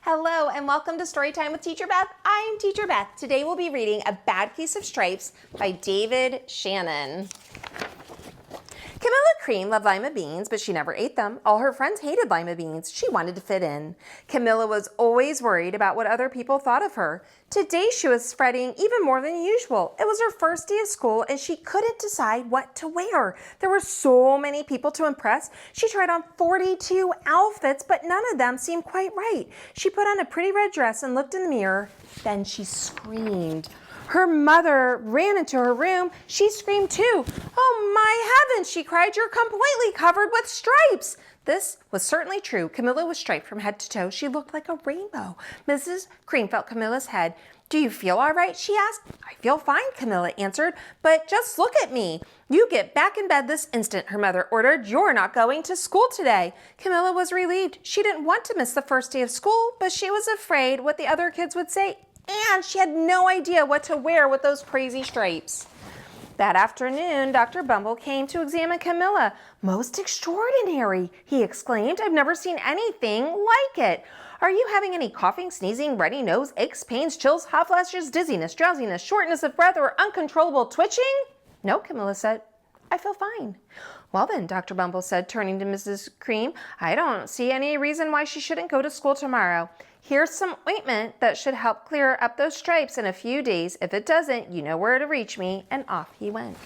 Hello and welcome to Storytime with Teacher Beth. I'm Teacher Beth. Today we'll be reading A Bad Case of Stripes by David Shannon. Camilla Cream loved lima beans, but she never ate them. All her friends hated lima beans. She wanted to fit in. Camilla was always worried about what other people thought of her. Today she was fretting even more than usual. It was her first day of school and she couldn't decide what to wear. There were so many people to impress. She tried on 42 outfits, but none of them seemed quite right. She put on a pretty red dress and looked in the mirror. Then she screamed. Her mother ran into her room. She screamed too. "Oh my heavens," she cried, "you're completely covered with stripes." This was certainly true. Camilla was striped from head to toe. She looked like a rainbow. Mrs. Cream felt Camilla's head. "Do you feel all right?" she asked. "I feel fine," Camilla answered, "but just look at me." "You get back in bed this instant," her mother ordered. "You're not going to school today." Camilla was relieved. She didn't want to miss the first day of school, but she was afraid what the other kids would say. And she had no idea what to wear with those crazy stripes. That afternoon, Dr. Bumble came to examine Camilla. "Most extraordinary," he exclaimed. "I've never seen anything like it. Are you having any coughing, sneezing, runny nose, aches, pains, chills, hot flashes, dizziness, drowsiness, shortness of breath, or uncontrollable twitching?" "No," Camilla said. "I feel fine." "Well then," Dr. Bumble said, turning to Mrs. Cream, "I don't see any reason why she shouldn't go to school tomorrow. Here's some ointment that should help clear up those stripes in a few days. If it doesn't, you know where to reach me." And off he went.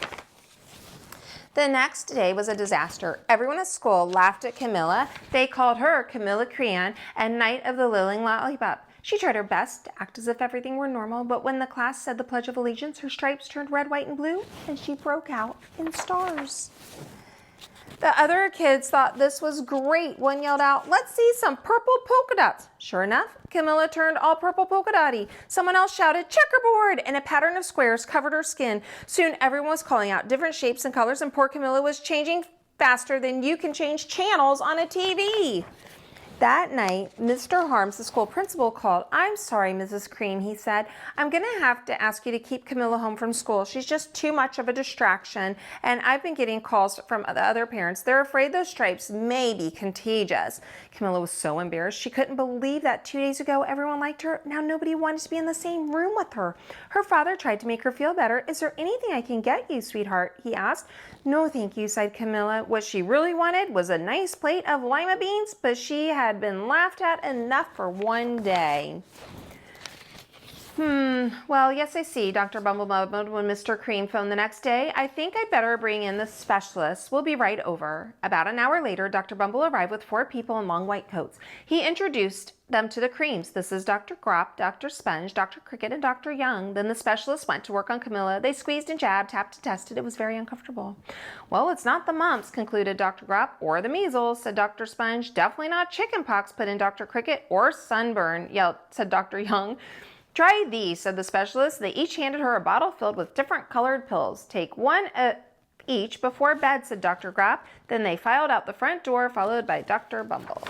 The next day was a disaster. Everyone at school laughed at Camilla. They called her Camilla Crean and Knight of the Lilling Lollipop. She tried her best to act as if everything were normal, but when the class said the Pledge of Allegiance, her stripes turned red, white, and blue, and she broke out in stars. The other kids thought this was great. One yelled out, "Let's see some purple polka dots." Sure enough, Camilla turned all purple polka dotty. Someone else shouted, "Checkerboard!" and a pattern of squares covered her skin. Soon everyone was calling out different shapes and colors, and poor Camilla was changing faster than you can change channels on a TV. That night, Mr. Harms, the school principal, called. "I'm sorry, Mrs. Cream," he said. "I'm going to have to ask you to keep Camilla home from school. She's just too much of a distraction, and I've been getting calls from the other parents. They're afraid those stripes may be contagious." Camilla was so embarrassed. She couldn't believe that 2 days ago everyone liked her. Now nobody wanted to be in the same room with her. Her father tried to make her feel better. "Is there anything I can get you, sweetheart?" he asked. "No, thank you," sighed Camilla. What she really wanted was a nice plate of lima beans, but she had been laughed at enough for one day. Well, yes, I see," Dr. Bumble mumbled when Mr. Cream phoned the next day. "I think I'd better bring in the specialist. We'll be right over." About an hour later, Dr. Bumble arrived with 4 people in long white coats. He introduced them to the Creams. "This is Dr. Grop, Dr. Sponge, Dr. Cricket, and Dr. Young." Then the specialist went to work on Camilla. They squeezed and jabbed, tapped and tested. It was very uncomfortable. "Well, it's not the mumps," concluded Dr. Grop. "Or the measles," said Dr. Sponge. "Definitely not chicken pox," put in Dr. Cricket. "Or sunburn," said Dr. Young. "Try these," said the specialist. They each handed her a bottle filled with different colored pills. "Take one each before bed," said Dr. Grop. Then they filed out the front door, followed by Dr. Bumble.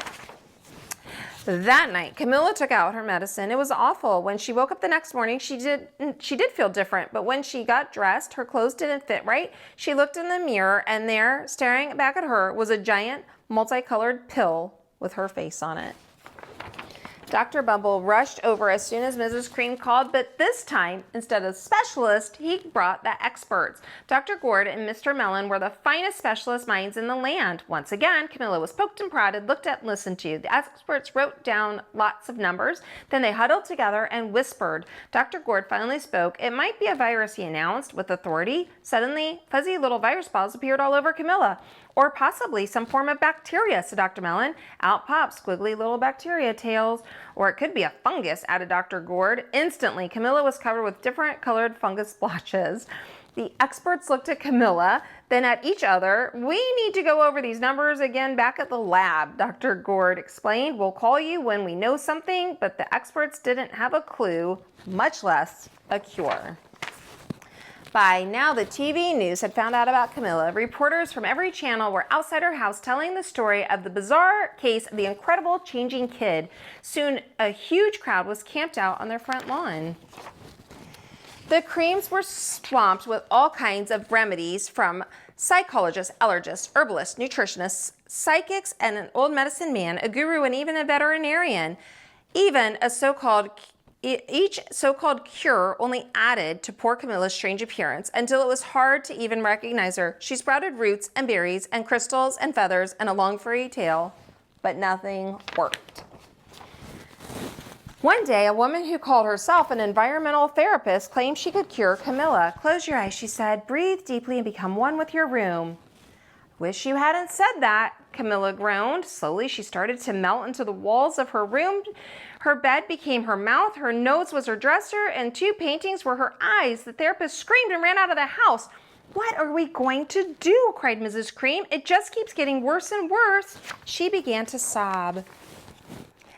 That night, Camilla took out her medicine. It was awful. When she woke up the next morning, she did feel different, but when she got dressed, her clothes didn't fit right. She looked in the mirror, and there, staring back at her, was a giant multicolored pill with her face on it. Dr. Bumble rushed over as soon as Mrs. Cream called, but this time, instead of specialists, he brought the experts. Dr. Gord and Mr. Mellon were the finest specialist minds in the land. Once again, Camilla was poked and prodded, looked at and listened to. The experts wrote down lots of numbers. Then they huddled together and whispered. Dr. Gord finally spoke. "It might be a virus," he announced with authority. Suddenly, fuzzy little virus balls appeared all over Camilla. "Or possibly some form of bacteria," said Dr. Mellon. Out popped squiggly little bacteria tails. "Or it could be a fungus," added Dr. Gord. Instantly, Camilla was covered with different colored fungus splotches. The experts looked at Camilla, then at each other. "We need to go over these numbers again back at the lab," Dr. Gord explained. "We'll call you when we know something," but the experts didn't have a clue, much less a cure. By now, the TV news had found out about Camilla. Reporters from every channel were outside her house telling the story of the bizarre case of the incredible changing kid. Soon, a huge crowd was camped out on their front lawn. The Creams were swamped with all kinds of remedies from psychologists, allergists, herbalists, nutritionists, psychics, and an old medicine man, a guru, and even a veterinarian. Even each so-called cure only added to poor Camilla's strange appearance until it was hard to even recognize her. She sprouted roots and berries and crystals and feathers and a long furry tail, but nothing worked. One day, a woman who called herself an environmental therapist claimed she could cure Camilla. "Close your eyes," she said. "Breathe deeply and become one with your room." "Wish you hadn't said that," Camilla groaned. Slowly, she started to melt into the walls of her room. Her bed became her mouth, her nose was her dresser, and 2 paintings were her eyes. The therapist screamed and ran out of the house. "What are we going to do?" cried Mrs. Cream. "It just keeps getting worse and worse." She began to sob.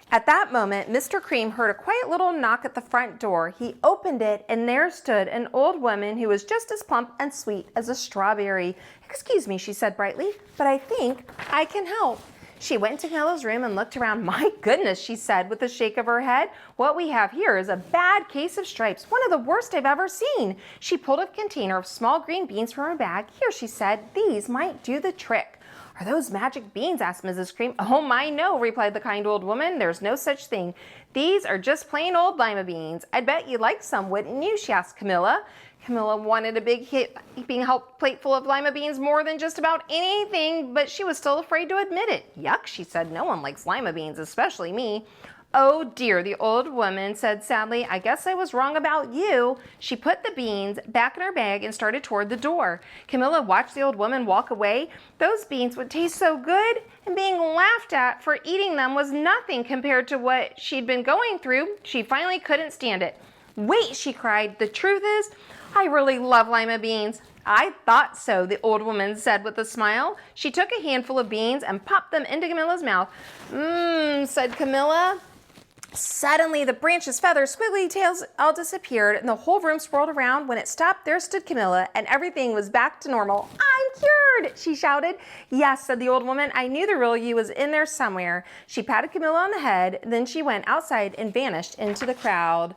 At that moment, Mr. Cream heard a quiet little knock at the front door. He opened it, and there stood an old woman who was just as plump and sweet as a strawberry. "Excuse me," she said brightly, "but I think I can help." She went into Camilla's room and looked around. "My goodness," she said with a shake of her head. "What we have here is a bad case of stripes, one of the worst I've ever seen." She pulled a container of small green beans from her bag. "Here," she said, "these might do the trick." "Are those magic beans?" asked Mrs. Cream. "Oh my, no," replied the kind old woman. "There's no such thing. These are just plain old lima beans. I'd bet you'd like some, wouldn't you?" she asked Camilla. Camilla wanted a big heaping plate full of lima beans more than just about anything, but she was still afraid to admit it. "Yuck," she said. "No one likes lima beans, especially me." "Oh dear," the old woman said sadly. "I guess I was wrong about you." She put the beans back in her bag and started toward the door. Camilla watched the old woman walk away. Those beans would taste so good, and being laughed at for eating them was nothing compared to what she'd been going through. She finally couldn't stand it. "Wait," she cried. "The truth is, I really love lima beans." "I thought so," the old woman said with a smile. She took a handful of beans and popped them into Camilla's mouth. "Mmm," said Camilla. Suddenly, the branches, feathers, squiggly tails all disappeared, and the whole room swirled around. When it stopped, there stood Camilla, and everything was back to normal. "I'm cured!" she shouted. "Yes," said the old woman. "I knew the real you was in there somewhere." She patted Camilla on the head, then she went outside and vanished into the crowd.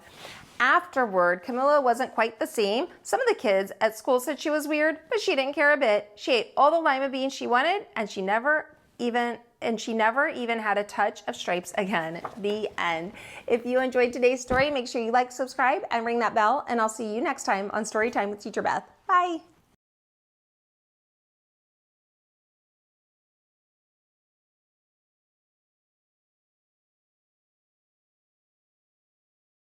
Afterward, Camilla wasn't quite the same. Some of the kids at school said she was weird, but she didn't care a bit. She ate all the lima beans she wanted, and she never even had a touch of stripes again. The end. If you enjoyed today's story, make sure you like, subscribe, and ring that bell, and I'll see you next time on Storytime with Teacher Beth. Bye.